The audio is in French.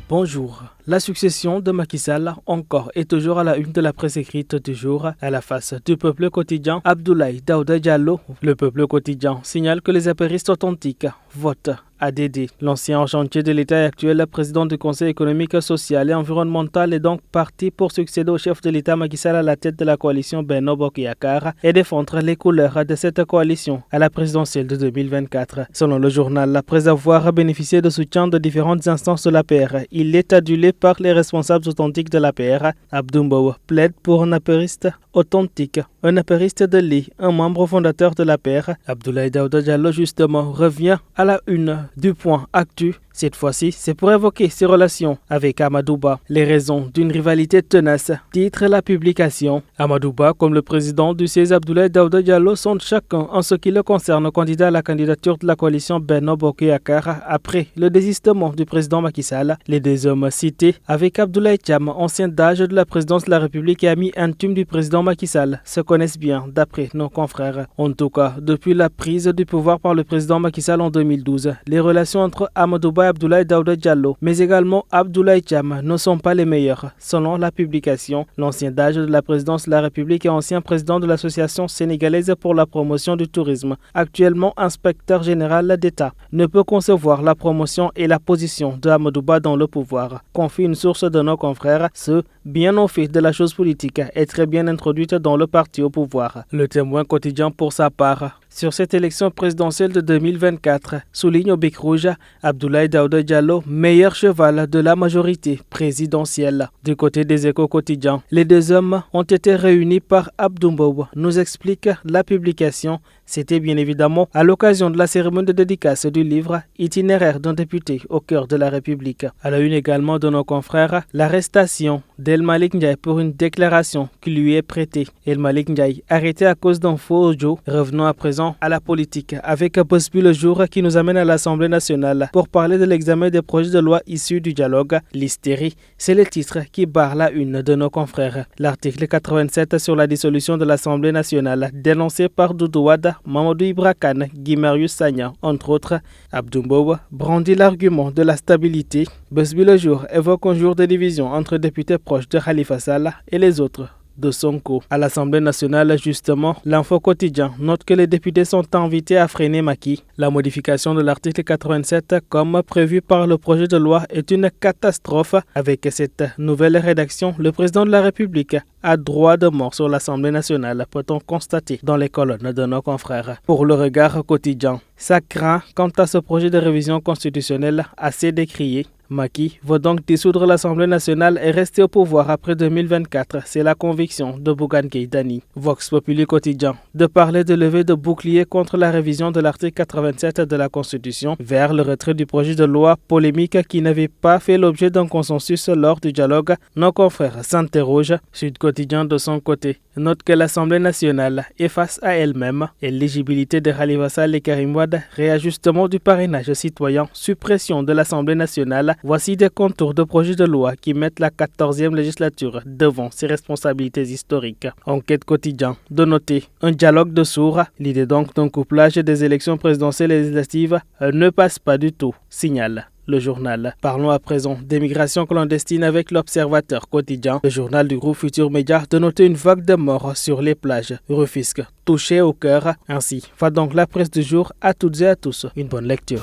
Bonjour. La succession de Macky Sall encore et toujours à la une de la presse écrite du jour. À la face du peuple quotidien, Abdoulaye Daouda Diallo, le peuple quotidien, signale que les apéristes authentiques votent ADD. L'ancien chantier de l'État et actuel président du Conseil économique, social et environnemental est donc parti pour succéder au chef de l'État Macky Sall à la tête de la coalition Benno Bokk Yakaar et défendre les couleurs de cette coalition à la présidentielle de 2024. Selon le journal, après avoir bénéficié de soutien de différentes instances de l'APR, il est adulé par les responsables authentiques de l'APR. Abdou Mbow plaide pour un apériste authentique, un apériste de lit, un membre fondateur de l'APR. Abdoulaye Daouda Diallo justement revient à la une du point actu. Cette fois-ci, c'est pour évoquer ses relations avec Amadou Ba. Les raisons d'une rivalité tenace, titre la publication. Amadou Ba, comme le président du CESE Abdoulaye Daouda Diallo, sont chacun, en ce qui le concerne, candidat à la candidature de la coalition Benno Bokk Yakaar après le désistement du président Macky Sall. Les deux hommes cités, avec Abdoulaye Thiam, ancien d'âge de la présidence de la République et ami intime du président Macky Sall, se connaissent bien, d'après nos confrères. En tout cas, depuis la prise du pouvoir par le président Macky Sall en 2012, les relations entre Amadou Ba et Abdoulaye Daouda Diallo, mais également Abdoulaye Thiam, ne sont pas les meilleures. Selon la publication, l'ancien d'âge de la présidence de la République et ancien président de l'Association sénégalaise pour la promotion du tourisme, actuellement inspecteur général d'État, ne peut concevoir la promotion et la position de Amadou Ba dans le pouvoir, confie une source de nos confrères, ce bien au fait de la chose politique est très bien introduite dans le parti au pouvoir. Le Témoin quotidien pour sa part, sur cette élection présidentielle de 2024, souligne au bec rouge Abdoulaye Daouda Diallo, meilleur cheval de la majorité présidentielle. Du côté des Échos quotidiens, les deux hommes ont été réunis par Abdou Mbow, nous explique la publication. C'était bien évidemment à l'occasion de la cérémonie de dédicace du livre Itinéraire d'un député au cœur de la République. À la une également de nos confrères, l'arrestation d'El Malick Ndiaye pour une déclaration qui lui est prêtée. El Malick Ndiaye, arrêté à cause d'un faux audio. Revenons à présent à la politique avec Buzz Le Jour qui nous amène à l'Assemblée nationale pour parler de l'examen des projets de loi issus du dialogue. L'hystérie, c'est le titre qui barre la une de nos confrères. L'article 87 sur la dissolution de l'Assemblée nationale, dénoncé par Doudou Wade, Mamadou Ibra Kane, Guy Marius Sagna, entre autres. Abdou Mbow brandit l'argument de la stabilité. Buzz Le Jour évoque un jour de division entre députés proches de Khalifa Sall et les autres de Sonko. À l'Assemblée nationale, justement, l'info quotidien note que les députés sont invités à freiner Macky. La modification de l'article 87, comme prévu par le projet de loi, est une catastrophe. Avec cette nouvelle rédaction, le président de la République a droit de mort sur l'Assemblée nationale, peut-on constater dans les colonnes de nos confrères. Pour le regard quotidien, ça craint quant à ce projet de révision constitutionnelle assez décrié. Macky veut donc dissoudre l'Assemblée nationale et rester au pouvoir après 2024. C'est la conviction de Bougane Gueye Dany. Vox Populi quotidien de parler de levée de bouclier contre la révision de l'article 87 de la Constitution vers le retrait du projet de loi polémique qui n'avait pas fait l'objet d'un consensus lors du dialogue. Nos confrères s'interrogent. Sud Quotidien de son côté note que l'Assemblée nationale est face à elle-même. Éligibilité de Khalifa Sall et Karim Wade, réajustement du parrainage citoyen, suppression de l'Assemblée nationale. Voici des contours de projets de loi qui mettent la 14e législature devant ses responsabilités historiques. Enquête quotidien de noter un dialogue de sourds. L'idée donc d'un couplage des élections présidentielles et législatives ne passe pas du tout, signale le journal. Parlons à présent des migrations clandestines avec l'Observateur quotidien. Le journal du groupe Futur Média de noter une vague de morts sur les plages. Rufisque touché au cœur. Ainsi va donc la presse du jour à toutes et à tous. Une bonne lecture.